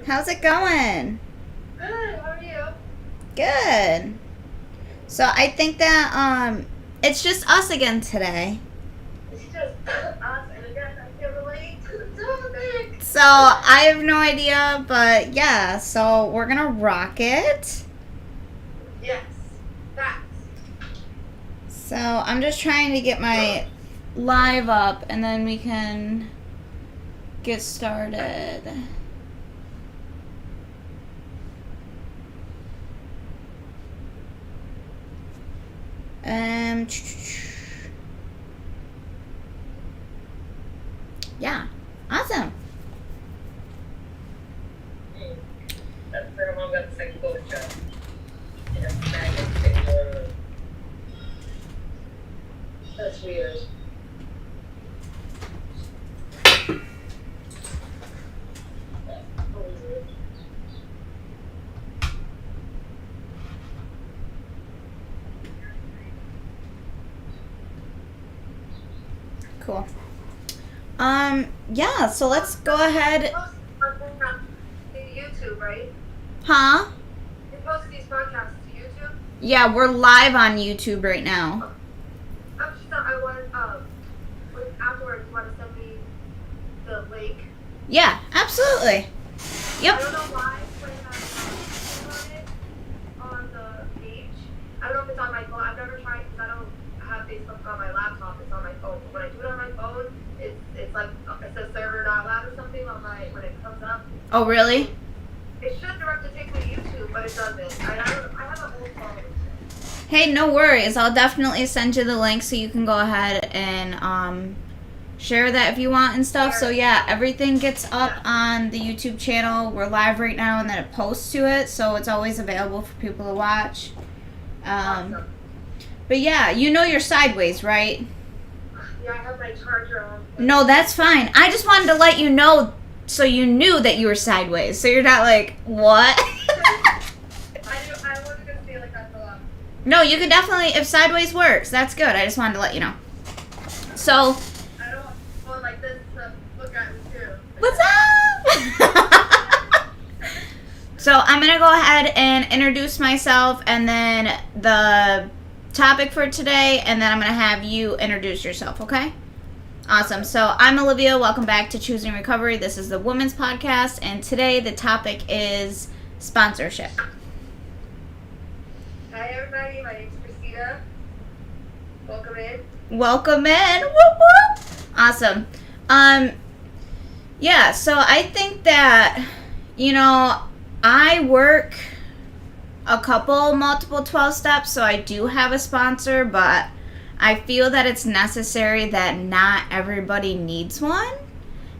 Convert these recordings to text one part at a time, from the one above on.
How's it going? Good, how are you? Good. So I think that it's just us again today. It's just us, and again, I can relate to the topic. So I have no idea, but yeah, so we're gonna rock it. Yes, facts. So I'm just trying to get my live up and then we can get started. Um, yeah, awesome. That's where mom got the second bullet job. Yeah, that's weird. Cool. Yeah, so let's go ahead. YouTube, right? Huh? You post these podcasts to YouTube? Yeah, we're live on YouTube right now. I'm just I want afterwards you want to send me the link. Yeah, absolutely. Yep. I don't know why when I on it on the page. I don't know if it's on my phone. I've never tried because I don't have Facebook on my laptop. It's on my phone. But when I do it on my phone, it's like it says server not allowed or something on my when it comes up. Oh, really? It should directly take me to YouTube, but it doesn't. I have an old phone. Hey, no worries. I'll definitely send you the link so you can go ahead and share that if you want and stuff. So yeah, everything gets up on the YouTube channel. We're live right now and then it posts to it, so it's always available for people to watch. Awesome. But yeah, you know you're sideways, right? Yeah, I have my charger on. No, that's fine. I just wanted to let you know so you knew that you were sideways. So you're not like, what? I wasn't gonna feel like that for long. No, you could definitely, if sideways works, that's good. I just wanted to let you know. So, I don't want phone like this to look at me too. what's up? So I'm going to go ahead and introduce myself and then the topic for today, and then I'm going to have you introduce yourself, okay? Awesome. So I'm Olivia. Welcome back to Choosing Recovery. This is the Women's Podcast, and today the topic is sponsorship. Hi everybody, my name's Christina. Welcome in. Welcome in. Whoop, whoop. Awesome. Yeah, so I think that, I work a couple multiple 12 steps, so I do have a sponsor, but I feel that it's necessary that not everybody needs one.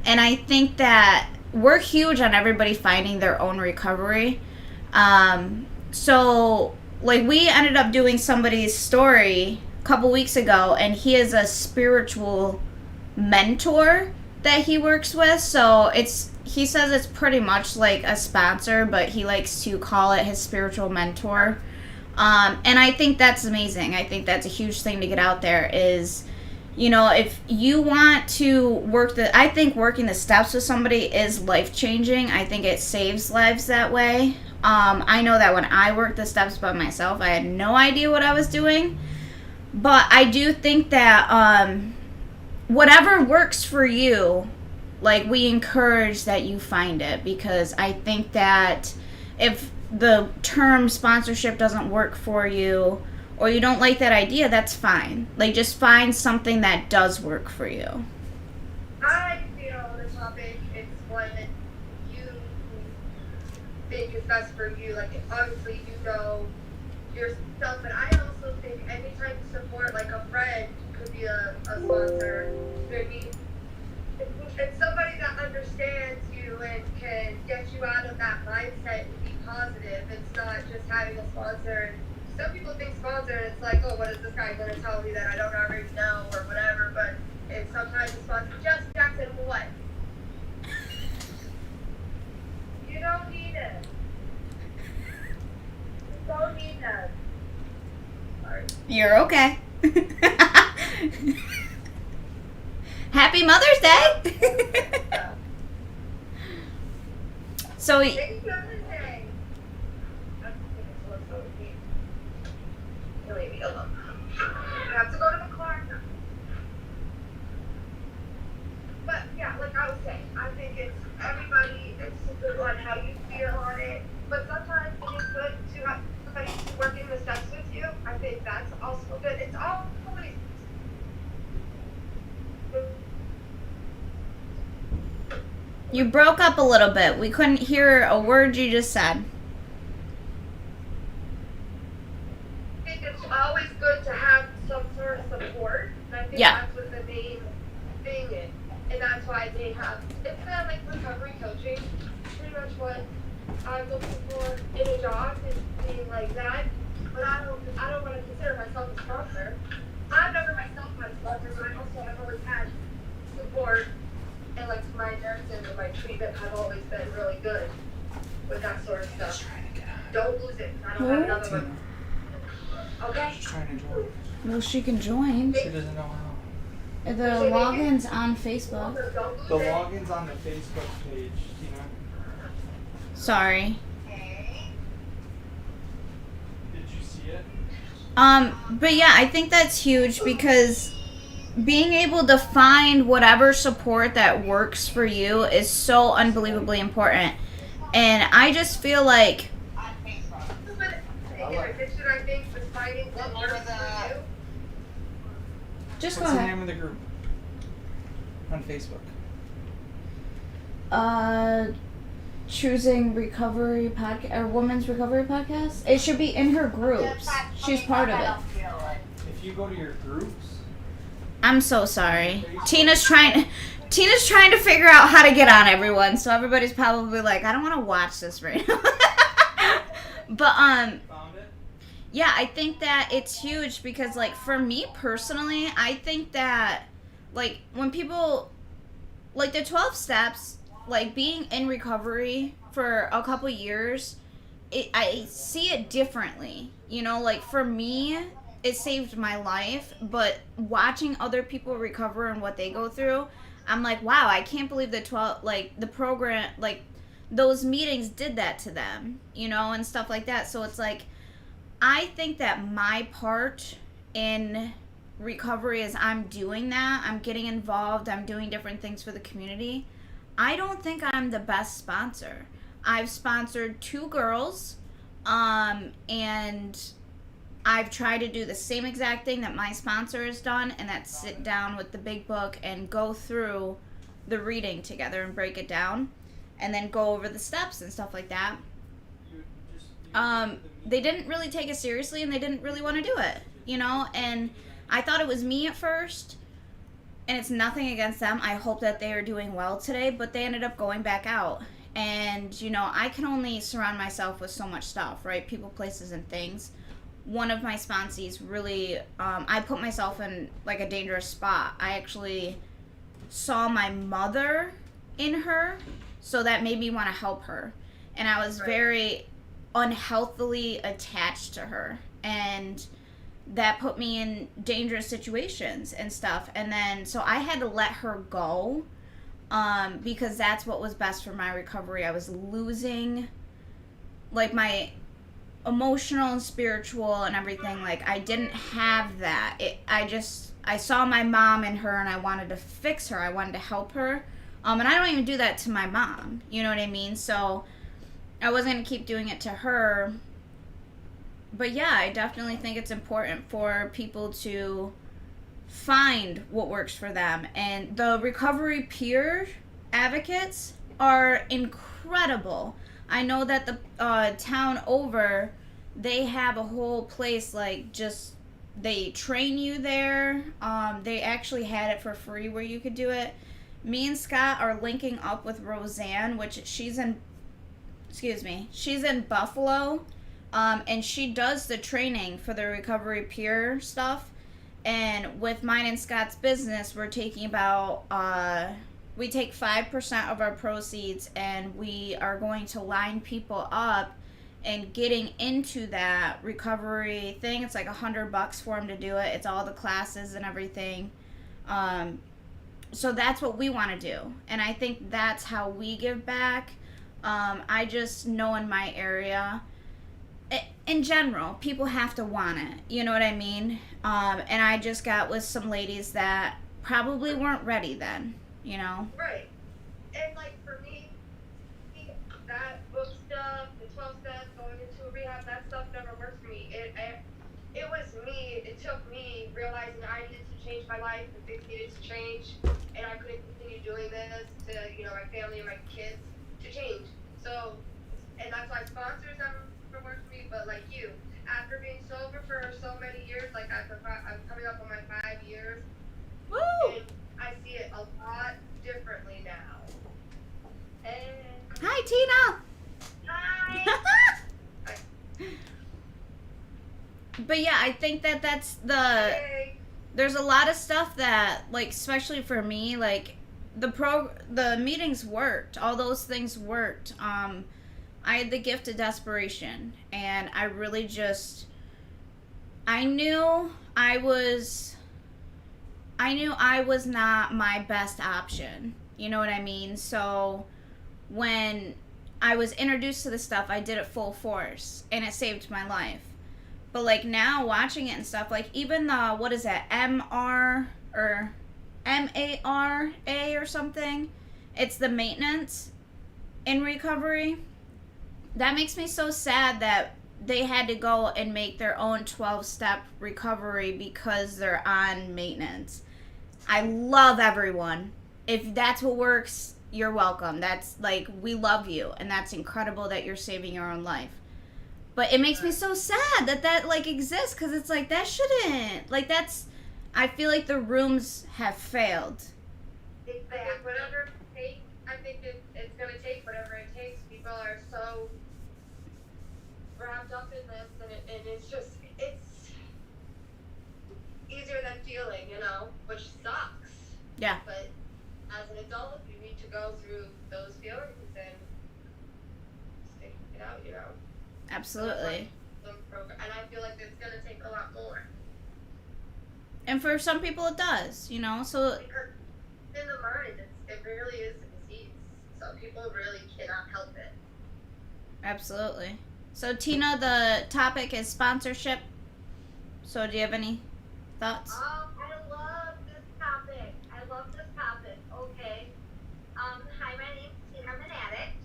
And I think that we're huge on everybody finding their own recovery. So, like, we ended up doing somebody's story a couple weeks ago, and he is a spiritual mentor that he works with. So he says it's pretty much like a sponsor, but he likes to call it his spiritual mentor. And I think that's amazing. I think that's a huge thing to get out there is, if you want to I think working the steps with somebody is life-changing. I think it saves lives that way. I know that when I worked the steps by myself, I had no idea what I was doing. But I do think that whatever works for you, like, we encourage that you find it, because I think that if the term sponsorship doesn't work for you or you don't like that idea, that's fine. Like, just find something that does work for you. I feel the topic is what you think is best for you. Like, obviously you know yourself, but I also think any type of support, like a friend could be a sponsor. Maybe it's somebody that understands you and can get you out of that mindset and be positive. It's not just having a sponsor. Some people think sponsor, and it's like, oh, what is this guy going to tell me that I don't already know or whatever, but it's sometimes a sponsor. Just Jackson, what? You don't need it. You don't need that. Sorry. You're okay. Happy Mother's Day! So Thank you, everything. I'm thinking so deep. You leave me alone. I have to go to the car now. But yeah, like I was saying, I think it's everybody. It's good on how you feel on it. But sometimes it is good to have somebody working the steps with you. I think that's also good. It's always you broke up a little bit. We couldn't hear a word you just said. I think it's always good to have some sort of support. And I think Yeah. that's what the main thing is. And that's why they have, it's kind of like recovery coaching. Pretty much what I'm looking for in a job is being like that. But I don't want to consider myself a sponsor. I've never myself had a sponsor, but I also have always had support. And like my nurses and my treatment have always been really good with that sort of stuff. Don't lose it. I don't have another one. Okay? She's trying to join. Well, she can join. She doesn't know how. The login's on Facebook. Don't lose The it. login's on the Facebook page, Tina. Sorry. Did you see it? But yeah, I think that's huge because being able to find whatever support that works for you is so unbelievably important. And I just feel like In addition, I think was finding what works for you. just go What's the ahead. name of the group? On Facebook. Choosing recovery podcast or women's recovery podcast. It should be in her groups. She's part of it. If you go to your groups, I'm so sorry. Tina's trying to figure out how to get on, everyone. So everybody's probably like, I don't want to watch this right now. But found it? yeah, I think that it's huge because like for me personally, I think that like when people like the 12 steps, like being in recovery for a couple years, I see it differently. You know, like for me, it saved my life, but watching other people recover and what they go through, I'm like, wow, I can't believe the 12 like the program like those meetings did that to them, you know, and stuff like that. So it's like I think that my part in recovery is I'm doing that. I'm getting involved. I'm doing different things for the community. I don't think I'm the best sponsor. I've sponsored 2 girls, and I've tried to do the same exact thing that my sponsor has done, and that's sit down with the big book and go through the reading together and break it down, and then go over the steps and stuff like that. They didn't really take it seriously, and they didn't really want to do it, you know, and I thought it was me at first, and it's nothing against them. I hope that they are doing well today, but they ended up going back out. And, you know, I can only surround myself with so much stuff, right? People, places, and things. One of my sponsees really, I put myself in, like, a dangerous spot. I actually saw my mother in her, so that made me want to help her. And I was very unhealthily attached to her. And that put me in dangerous situations and stuff. And then, so I had to let her go, because that's what was best for my recovery. I was losing, like, my emotional and spiritual and everything. Like, I didn't have that. I saw my mom in her, and I wanted to fix her. I wanted to help her. And I don't even do that to my mom. You know what I mean? So I wasn't going to keep doing it to her. But yeah, I definitely think it's important for people to find what works for them. And the recovery peer advocates are incredible. I know that the town over, they have a whole place, like, just, they train you there. They actually had it for free where you could do it. Me and Scott are linking up with Roseanne, which she's in Buffalo. And she does the training for the recovery peer stuff. And with mine and Scott's business, we're taking about, we take 5% of our proceeds, and we are going to line people up and getting into that recovery thing. It's like $100 for them to do it. It's all the classes and everything. So that's what we want to do. And I think that's how we give back. I just know in my area, in general, people have to want it. You know what I mean? And I just got with some ladies that probably weren't ready then. You know? Right. And like for me, that book stuff, the 12 steps, going into a rehab, that stuff never worked for me. It was me. It took me realizing I needed to change my life and things needed to change, and I couldn't continue doing this to my family and my kids to change. So, and that's why sponsors never worked for me. But like you, after being sober for so many years, like I'm coming up on my 5 years, Woo! and I see it a lot differently now. And Hi, Tina. hi. But yeah, I think that's Hey. there's a lot of stuff that, like, especially for me, like the meetings worked, all those things worked. I had the gift of desperation, and I really just I knew I was not my best option. You know what I mean? So when I was introduced to this stuff, I did it full force, and it saved my life. But like now watching it and stuff, like even the, what is that, MR or MARA or something, it's the maintenance in recovery. That makes me so sad that they had to go and make their own 12-step recovery because they're on maintenance. I love everyone. If that's what works, you're welcome. That's like, we love you, and that's incredible that you're saving your own life. But it makes me so sad that like exists, because it's like, that shouldn't, like, that's, I feel like the rooms have failed. Exactly. Whatever it takes, I think it's going to take whatever it takes. People are so wrapped up in this, and it's just, it's easier than feeling, which sucks. Yeah. But as an adult, you need to go through those feelings and stick it out, Absolutely. And I feel like it's going to take a lot more. And for some people it does, so Because in the mind, it really is a disease. So people really cannot help it. absolutely. So Tina, the topic is sponsorship. So do you have any thoughts? I love this topic. Okay. Hi, my name's Tina. I'm an addict.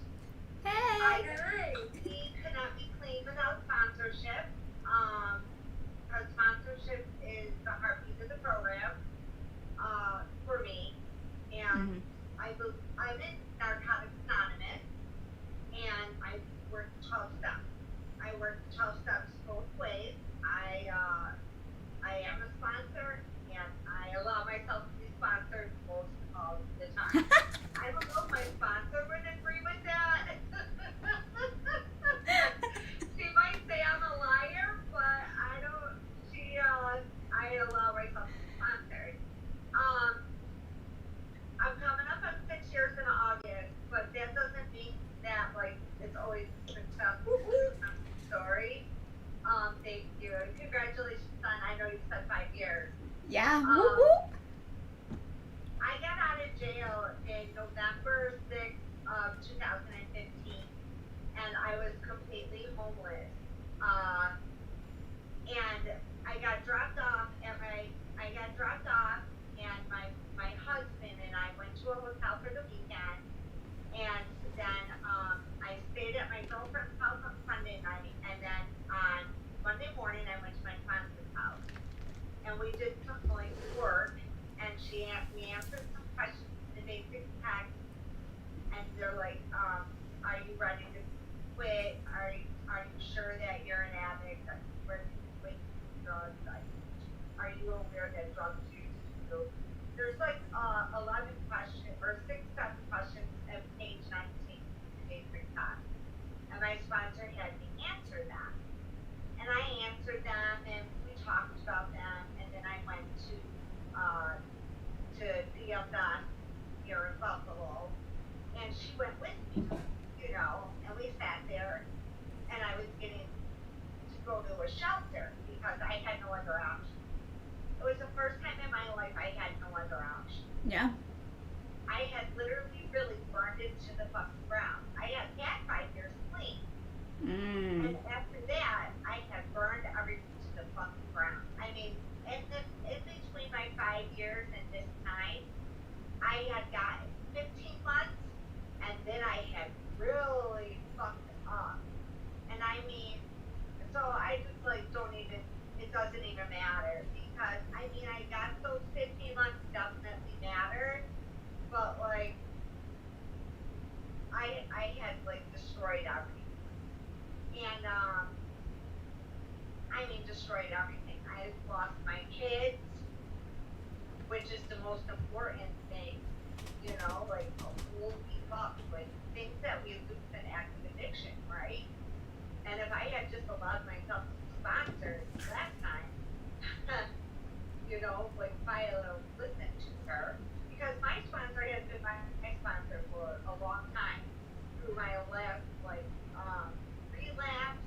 Hey. We cannot be clean without sponsorship. Our sponsorship is the heartbeat of the program, for me. And I'm in Narcotics Anonymous, and I work 12 steps. I work 12 steps both ways. I am a sponsor, and I allow myself to be sponsored most of the time. I don't know if my sponsor would agree with that. She might say I'm a liar, but I don't. I allow myself to be sponsored. I'm coming up on 6 years in August, but that doesn't mean that like it's always a successful story. Thank you. And congratulations, son. I know you said 5 years. Yeah. Um, Woo-hoo. I got out of jail in November 6th of 2015, and I was completely homeless. And I got dropped off, and my husband and I went to a hotel for the weekend, and then I stayed at my girlfriend's house on Sunday night, and then on Monday morning I went to my sponsor's house, and we did some like work, and we answered some questions in the basic text, and they're like, are you ready to quit? Are you sure that you're an addict? Where did you quit drugs? Are you aware that drugs use? So there's like 11 questions or 6 7 questions at page 19 in the basic text, and my sponsor had me answer them. And I answered them, and we talked about them, and then I went to DFS here in Buffalo, and she went with me, and we sat there, and I was getting to go to a shelter because I had no other option. It was the first time in my life I had no other option. Yeah. I had literally really burned it to the fucking ground. I had 5 years clean. Mm. And after that, I had burned everything to the fucking ground. I mean, in between my 5 years and this time, I had gotten 15 months, and then I had really fucked up. And I mean, so I just like don't even, it doesn't even matter. Because, I mean, I got those 15 months definitely mattered, but like, I had like destroyed everything. And, I mean, destroyed everything. I lost my kids, which is the most important thing, you know, like, holy fuck, like, things that we lose in active addiction, right? And if I had just allowed myself to sponsor that time, you know, like, if I had listened to her, because my sponsor has been my sponsor for a long time, through my last, like, relapse,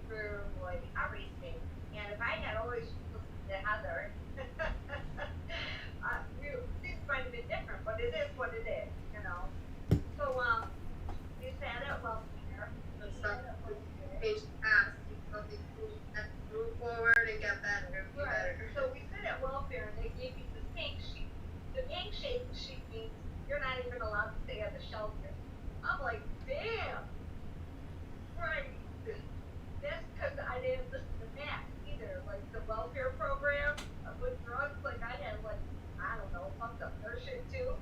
through like everything. And if I had always listened to Heather, things might have been different, but it is what it is, you know. So you said it well here. So, page past, something cool, and move forward and get better, be Right. better. So we sit at welfare and they gave me the pink sheet. The pink sheet means you're not even allowed to stay at the shelter. I'm like, damn. Right. That's because I didn't listen to Matt either. Like the welfare program with drugs, like I had like, I don't know, fucked up their shit too.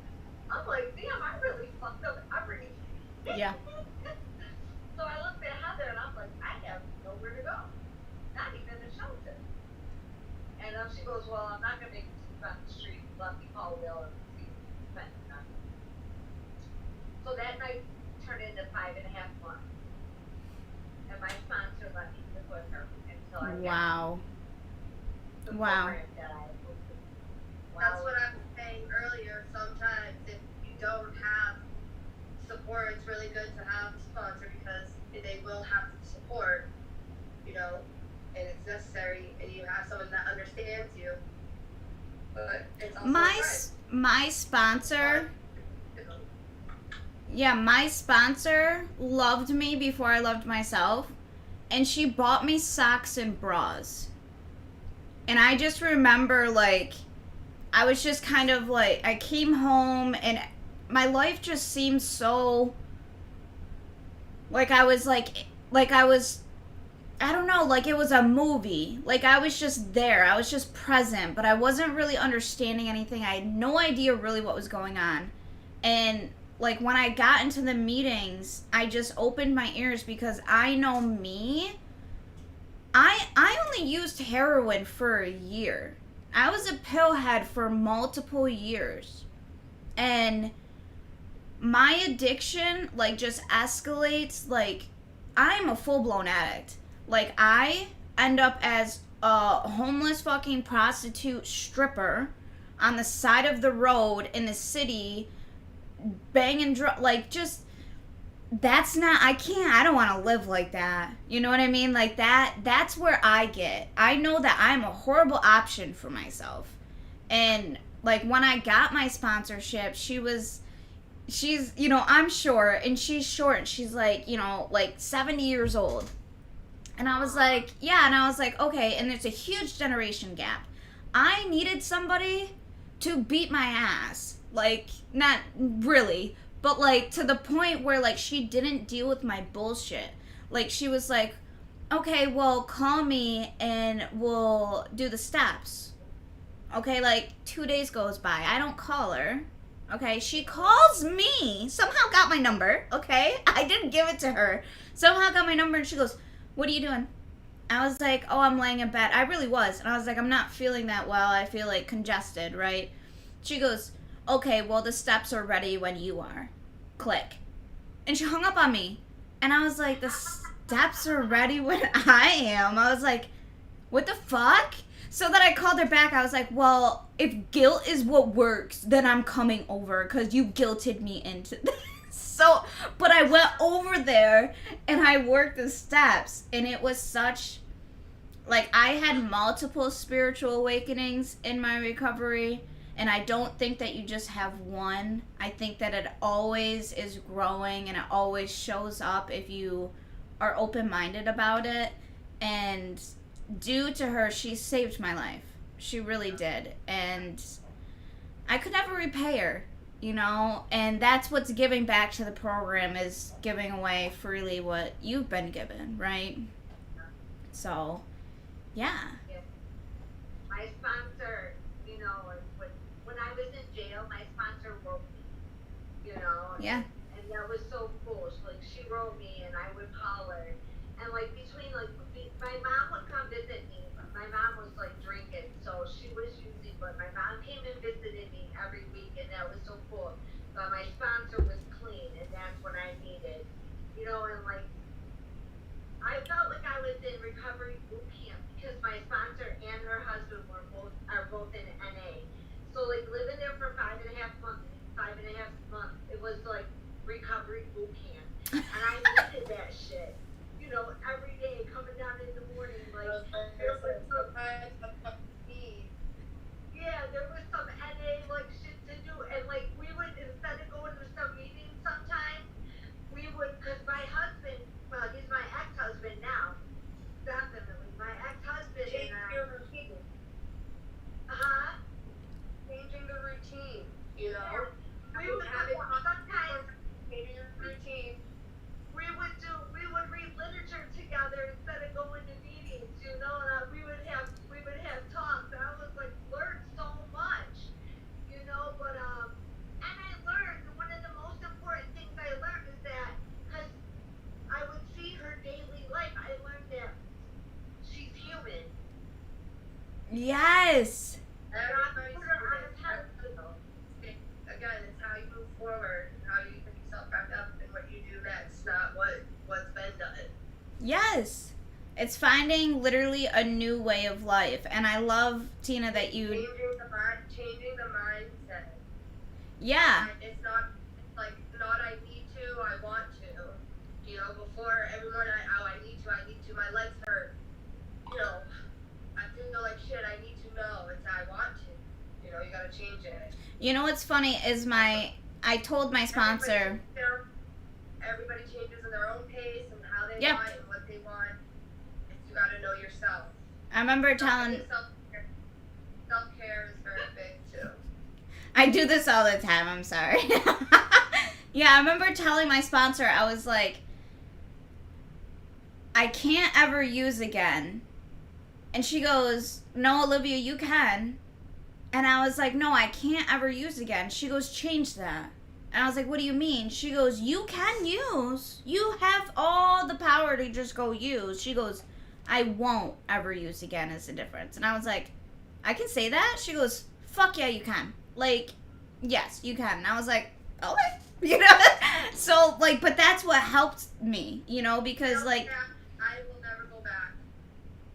I'm like, damn, I really fucked up everything. Yeah. So I looked at Heather and I'm like, I have nowhere to go. Not even a shelter. And she goes, well, I'm not going to make you sleep on the street. Let me call Will and see if he's spending on it. So that night turned into 5.5 months. And my sponsor let me live with her until I Wow. got the Wow. program that I was with. That's what I was saying earlier. Sometimes if you don't have support, it's really good to have a sponsor because they will have support, you know, and it's necessary, and you have someone that understands you. But it's also My sponsor, yeah, my sponsor loved me before I loved myself, and she bought me socks and bras. And I just remember, like, I was just kind of like, I came home and my life just seemed so, like I was I don't know, like it was a movie. Like I was just there. I was just present, but I wasn't really understanding anything. I had no idea really what was going on. And like when I got into the meetings, I just opened my ears because I know me. I only used heroin for a year. I was a pillhead for multiple years. And my addiction like just escalates. Like I'm a full-blown addict. Like I end up as a homeless fucking prostitute stripper on the side of the road in the city banging like just that's not I don't want to live like that. You know what I mean? Like that's where I get. I know that I'm a horrible option for myself. And like when I got my sponsorship, she's, you know, I'm short and she's short and she's like, you know, like 70 years old. And I was like, yeah, and I was like, okay, and there's a huge generation gap. I needed somebody to beat my ass. Like, not really, but like to the point where like she didn't deal with my bullshit. Like she was like, okay, well, call me and we'll do the steps. Okay, like 2 days goes by. I don't call her. Okay, she calls me. Somehow got my number. Okay, I didn't give it to her. Somehow got my number and she goes, what are you doing? I was like, oh, I'm laying in bed. I really was. And I was like, I'm not feeling that well. I feel like congested, right? She goes, okay, well, the steps are ready when you are. Click. And she hung up on me. And I was like, the steps are ready when I am. I was like, what the fuck? So then I called her back. I was like, well, if guilt is what works, then I'm coming over because you guilted me into this. So, but I went over there and I worked the steps and it was such, like I had multiple spiritual awakenings in my recovery And I don't think that you just have one. I think that it always is growing and it always shows up if you are open-minded about it. And due to her, she saved my life. She really did. And I could never repay her, you know? And that's what's giving back to the program, is giving away freely what you've been given, right? So, yeah. My sponsor, you know, when I was in jail, my sponsor wrote me, you know. Yeah. And that was so cool. Like, she wrote me, and I would call her. And, like, my mom would come visit me. My mom was, like, drinking, so she was using, but my mom came and visited me every week, and that was so cool. But my sponsor was clean, and that's what I needed. You know, and, like, I felt like I was in recovery boot camp because my sponsor and her husband are both in NA. So, like, living there for 5.5 months, it was like recovery boot camp, and I needed that shit. You know, every day coming down in the morning, like there was some NA like shit to do, and like we would, instead of going to some meetings sometimes, we would, cause my husband, well, he's my ex-husband now, definitely my ex-husband Change and your routine. Changing the routine, you know? we would sometimes. Changing your routine. We would read literature together instead of going to meetings, you know, and we would have talks, and I was like, learned so much, you know, but and I learned, one of the most important things I learned is that, because I would see her daily life, I learned that she's human. Yes. Everybody's Put her on a different. pedestal. Again, it's how you move forward, and how you pick yourself back up, and what you do next, not what's been done. Yes. It's finding literally a new way of life. And I love, Tina, that you... Changing the mindset. Yeah. It's not like, not I need to, I want to. You know, before everyone, I need to, my legs hurt. You know, I feel like shit, I need to know. It's I want to. You know, you gotta change it. You know what's funny is I told my sponsor... Everybody changes at their own pace and how they Yep. want and what they want. You gotta know yourself. I remember telling... Self-care is very big too. I do this all the time, I'm sorry. Yeah, I remember telling my sponsor, I was like, I can't ever use again. And she goes, no, Olivia, you can. And I was like, no, I can't ever use again. She goes, change that. And I was like, what do you mean? She goes, you can use. You have all the power to just go use. She goes, I won't ever use again is the difference. And I was like, I can say that? She goes, fuck yeah, you can. Like, yes, you can. And I was like, okay. You know? So, like, but that's what helped me, you know, because, like... I will never go back.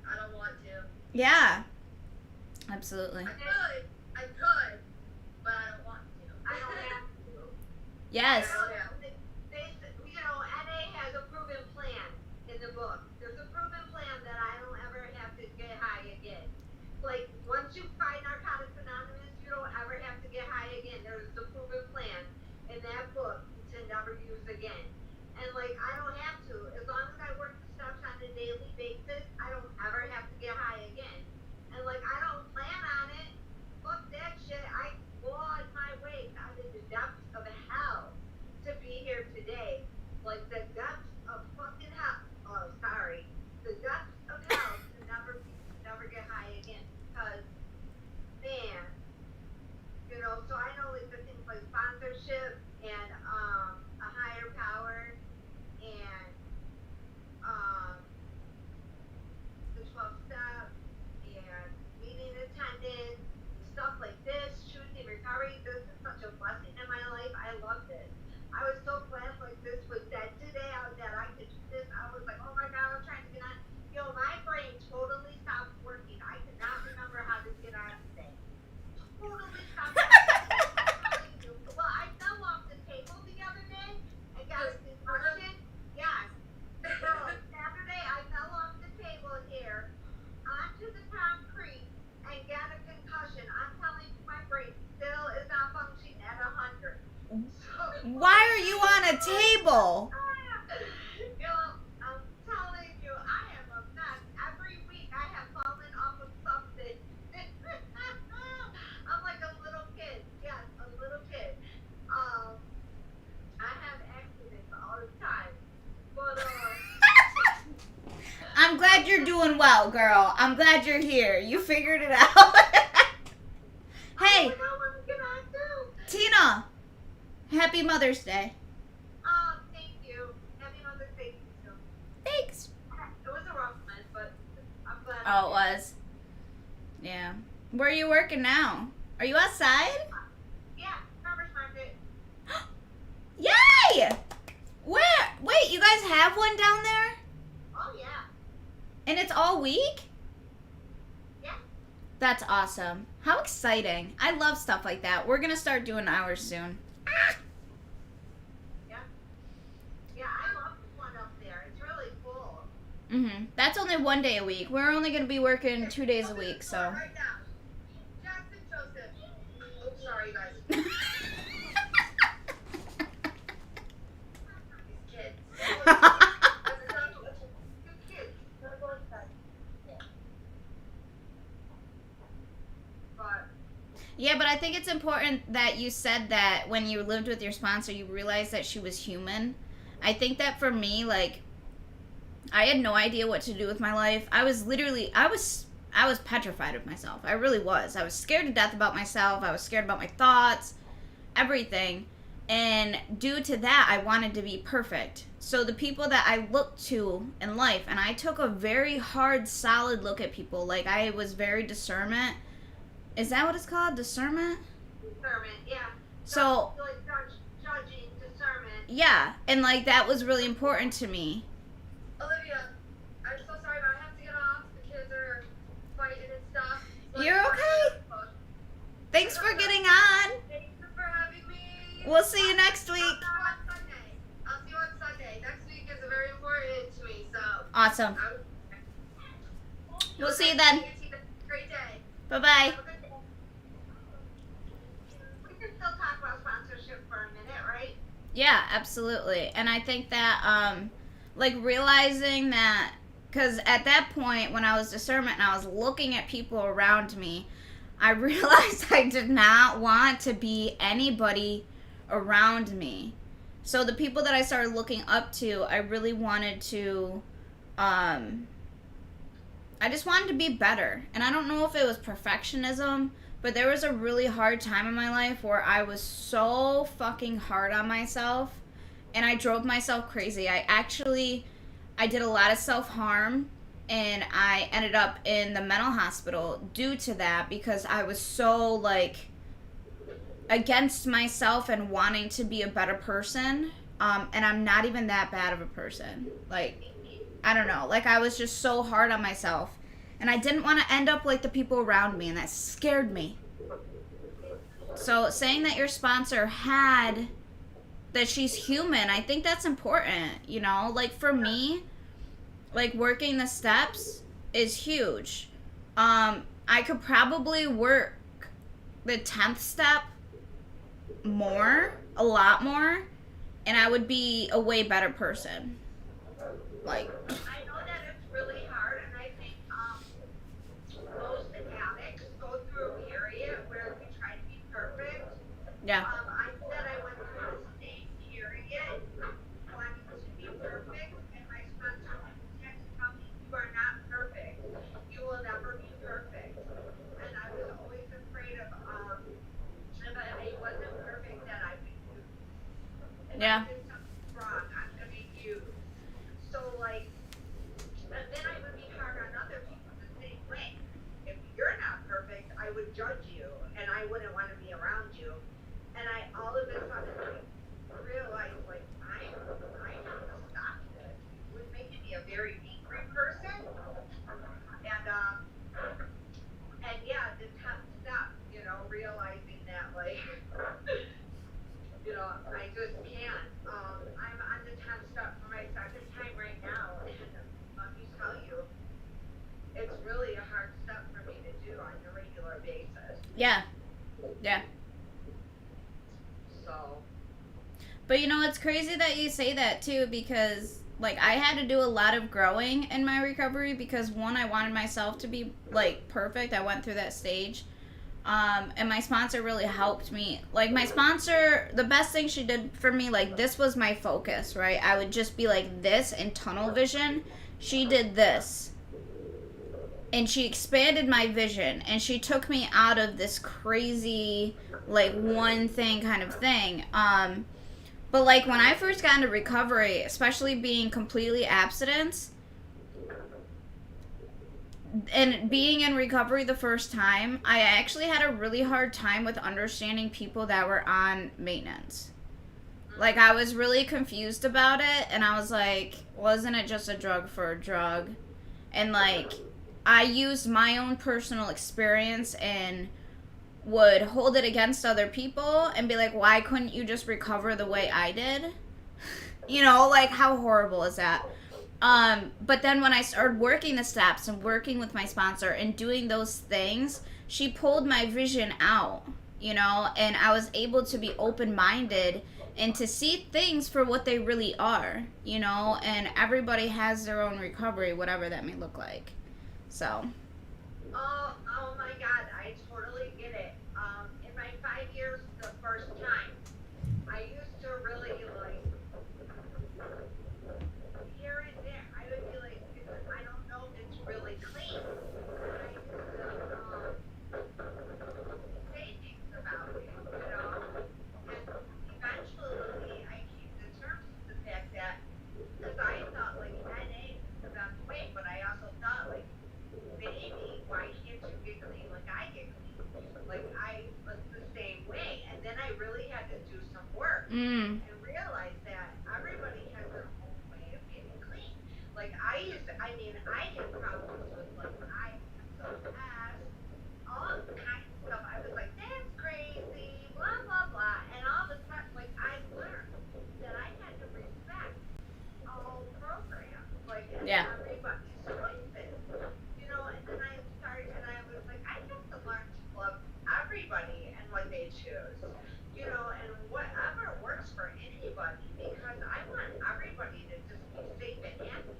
I don't want to. Yeah. Absolutely. I could, but I don't want to. I don't have to. Yes. You know, NA has a proven plan in the book. There's a proven plan that I don't ever have to get high again. Like, once you find Narcotics Anonymous, you don't ever have to get high again. There's the proven plan in that book to never use again. And, like, I don't have to. As long as I work the steps on a daily basis, I don't ever have to get high again. And, like, I don't plan on it. Fuck that shit. I clawed my way out of the depths of hell to be here today. Like, the depths of fucking hell. Oh, sorry. The depths of hell to never get high again. Because, man, you know, so I know, like, the things like sponsorship and a higher power and the 12 steps and meeting attendance, stuff like this, choosing recovery. This is such a blessing in my life. I love this. I was so glad like this was dead today that I could do this. I was like, oh my God, I'm trying to get on. You know, my brain totally stopped working. I could not remember how to get on today. Totally stopped working. Well, I fell off the table the other are you on a table? Yo, I'm telling you, I am a mess. Every week I have fallen off of something. I'm like a little kid. Yes, a little kid. I have accidents all the time. But, I'm glad you're doing well, girl. I'm glad you're here. You figured it out. Hey, I don't know what I'm gonna do. Tina. Happy Mother's Day. Thank you. Happy Mother's Day to you too. Thanks. It was a rough month, but I'm glad. Oh, it was. Yeah. Where are you working now? Are you outside? Yeah, farmer's market. Yay! Where? Wait, you guys have one down there? Oh yeah. And it's all week? Yeah. That's awesome. How exciting. I love stuff like that. We're going to start doing ours soon. Yeah, I love the one up there. It's really cool. That's only 1 day a week. We're only going to be working 2 days a week, so. Right now. Jackson Joseph. Oh, sorry, guys. These kids. Good kids. Gotta go inside. But Yeah, but I think it's important that you said that when you lived with your sponsor, you realized that she was human. I think that for me, like, I had no idea what to do with my life. I was petrified of myself. I really was. I was scared to death about myself. I was scared about my thoughts, everything. And due to that, I wanted to be perfect. So the people that I looked to in life, and I took a very hard, solid look at people. Like, I was very discernment. Is that what it's called? Discernment? discernment, yeah. So, Like judging, discernment. yeah. And, like, that was really important to me. Olivia, I'm so sorry, but I have to get off. The kids are fighting and stuff. So You're I'm okay? Thanks for getting on. Thank you for having me. We'll see you next week. I'll see you on Sunday. I'll see you on Sunday. Next week is very important to me, so. Awesome. We'll see you then. Great day. Bye-bye. Have a good day. We can still talk about sponsorship for a minute, right? Yeah, absolutely. And I think that, like, realizing that, because at that point, when I was discernment and I was looking at people around me, I realized I did not want to be anybody around me. So the people that I started looking up to, I really wanted to, I just wanted to be better. And I don't know if it was perfectionism, but there was a really hard time in my life where I was so fucking hard on myself and I drove myself crazy. I did a lot of self-harm and I ended up in the mental hospital due to that because I was so, like, against myself and wanting to be a better person. And I'm not even that bad of a person. Like, I don't know. Like, I was just so hard on myself. And I didn't want to end up like the people around me, and that scared me. So saying that your sponsor that she's human, I think that's important, you know? Like, for me, like, working the steps is huge. I could probably work the 10th step a lot more, and I would be a way better person. Like, I know that it's really hard, and I think most addicts go through a period where we try to be perfect. yeah. I said I went through the same period wanting to be perfect, and my sponsor had to tell me, you are not perfect. You will never be perfect. And I was always afraid of if I wasn't perfect, that I would use. If Yeah. I did something wrong, I'm gonna use. So, like, and then I would be hard on other people the same way. If you're not perfect, I would judge you, and I wouldn't want to be around you. And I all of a sudden realized, like, I have to stop this. It was making me a very angry person. And yeah, the 10th step, you know, realizing that, like, you know, I just can't. I'm on the 10th step for my second time right now, and let me tell you, it's really a hard step for me to do on a regular basis. Yeah. Yeah. So, But you know, it's crazy that you say that too, because like I had to do a lot of growing in my recovery because one, I wanted myself to be like perfect. I went through that stage. And my sponsor really helped me. Like my sponsor, the best thing she did for me, like this was my focus, right? I would just be like this in tunnel vision. She did this. And she expanded my vision and she took me out of this crazy like one thing kind of thing. But like when I first got into recovery, especially being completely abstinence and being in recovery the first time, I actually had a really hard time with understanding people that were on maintenance. Like I was really confused about it and I was like, wasn't it just a drug for a drug? And like I used my own personal experience and would hold it against other people and be like, why couldn't you just recover the way I did? You know, like how horrible is that? But then when I started working the steps and working with my sponsor and doing those things, she pulled my vision out, you know, and I was able to be open-minded and to see things for what they really are, you know, and everybody has their own recovery, whatever that may look like. So. Oh my God, I totally get it. In my 5 years, the first time, I used to really like, here and there, I would be like, I don't know if it's really clean. I used to say things about it, you know, and eventually I came to terms with the fact that, because I thought like NA was the best way, but I also thought like, maybe why can't you get clean like I get clean? Like I was the same way, and then I really had to do some work and realize that everybody has their own way of getting clean. Like I had problems with like I am so fast, all kinds of stuff. I was like, that's crazy, blah blah blah, and all of a sudden, like I learned that I had to respect all programs, like Yeah. everybody's choices. You know, and then I started, and I was like, I have to learn to love everybody and what they choose, you know, and whatever works for anybody, because I want everybody to just be safe and happy.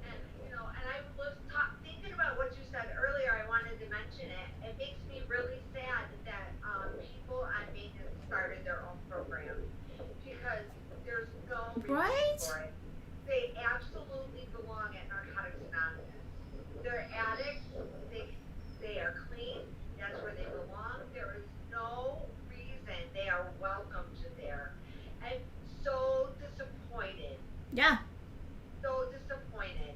And, you know, and I was thinking about what you said earlier, I wanted to mention it. It makes me really sad that people on maintenance started their own programs, because there's no reason Right? for it. They absolutely belong at Narcotics Anonymous. They're addicts. They are clean. That's where they belong. There is no reason they are welcome to there. I'm so disappointed. Yeah. So disappointed.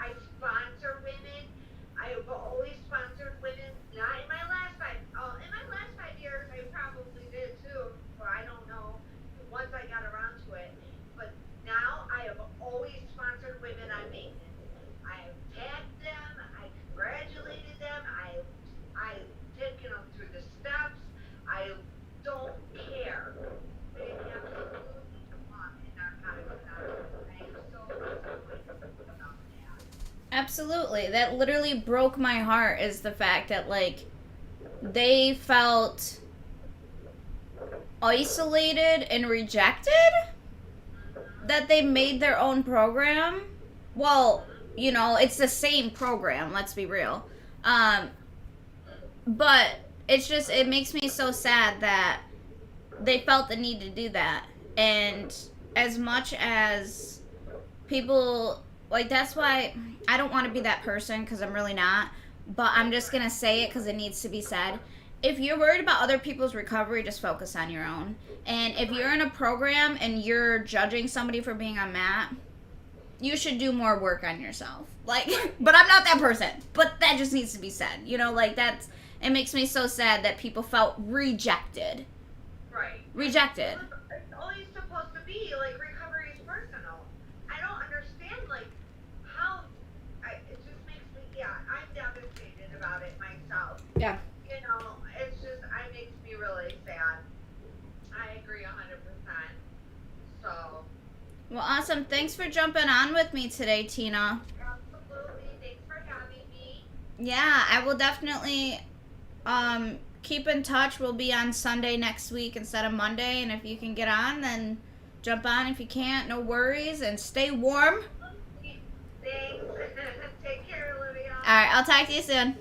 I sponsor women. I have always sponsored women. Not in my last in my last 5 years, I probably did too. But I don't know. Once I got around to it. But now I have always sponsored women on maintenance. I have tagged them, I congratulated them, I taken them through the steps. I don't care. They absolutely belong in Narcotics Anonymous. I am so disappointed about that. Absolutely. That literally broke my heart is the fact that like they felt isolated and rejected, that they made their own program. Well, you know, it's the same program, let's be real. But it's just, it makes me so sad that they felt the need to do that. And as much as people, like, that's why I don't want to be that person, because I'm really not. But I'm just going to say it because it needs to be said. If you're worried about other people's recovery, just focus on your own. And if you're in a program and you're judging somebody for being on MAT, you should do more work on yourself. Like, but I'm not that person. But that just needs to be said. You know, like, that's, it makes me so sad that people felt rejected. Right. Rejected. It's always supposed to be, like, recovery is personal. I don't understand, like, how, it just makes me, I'm devastated about it myself. Yeah. You know, it's just, it makes me really sad. I agree 100%. So, Well, awesome. Thanks for jumping on with me today, Tina. absolutely, thanks for having me. Yeah, I will definitely keep in touch. We'll be on Sunday next week instead of Monday. And if you can get on, then jump on. If you can't, no worries. And stay warm. Thanks. Take care, Olivia. All right, I'll talk to you soon.